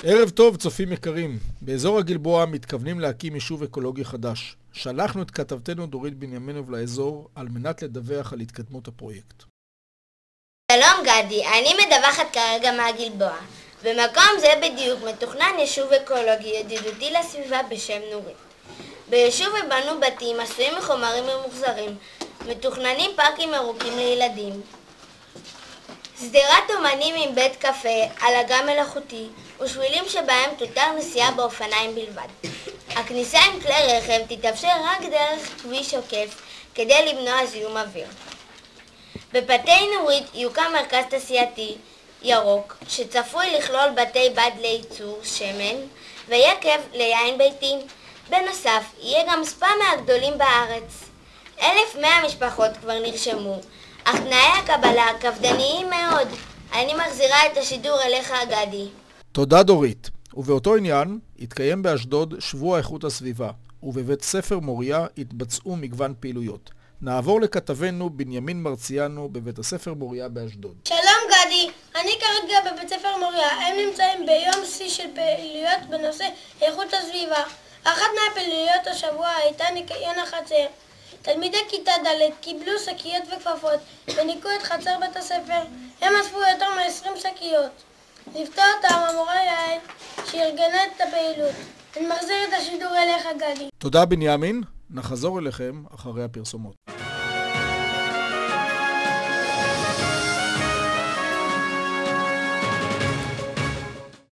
ערב טוב, צופים יקרים. באזור הגלבוע מתכוונים להקים יישוב אקולוגי חדש. שלחנו את כתבתנו דורית בנימינוב לאזור על מנת לדווח על התקדמות הפרויקט. שלום גדי, אני מדווחת כרגע מהגלבוע. במקום זה בדיוק מתוכנן יישוב אקולוגי ידידותי לסביבה בשם נורית. ביישוב בנו בתים עשויים מחומרים ממוחזרים, מתוכננים פארקים ירוקים לילדים, סדרת אומנים עם בית קפה על אגם מלאכותי ושבילים שבהם תותר נסיעה באופניים בלבד. הכניסה עם כלי רכב תתאפשר רק דרך כביש עוקף כדי למנוע זיהום אוויר. בפאתי נורית יוקם מרכז תעשייתי ירוק שצפוי לכלול בתי בד לייצור שמן ויקב ליין ביתי. בנוסף, יהיה גם ספא מהגדולים בארץ. 1,100 משפחות כבר נרשמו, אך תנאי הקבלה קפדניים מאוד. אני מחזירה את השידור אליך גדי. תודה דורית. ובאותו עניין התקיים באשדוד שבוע איכות הסביבה, ובבית ספר מוריה התבצעו מגוון פעילויות. נעבור לכתבנו בנימין מרציאנו בבית הספר מוריה באשדוד. שלום גדי, אני כרגע בבית ספר מוריה. הם נמצאים ביום שיא של פעילויות בנושא איכות הסביבה. אחת מהפעילויות השבוע הייתה ניקיון החצר. תלמידי כיתה ד' קיבלו שקיות וכפפות וניקו את חצר בית הספר. הם אספו יותר מ-20 שקיות. לפתור אותם המורה יעל שארגנה את הפעילות. אני מחזיר את השידור אליך גדי. תודה בנימין, נחזור אליכם אחרי הפרסומות.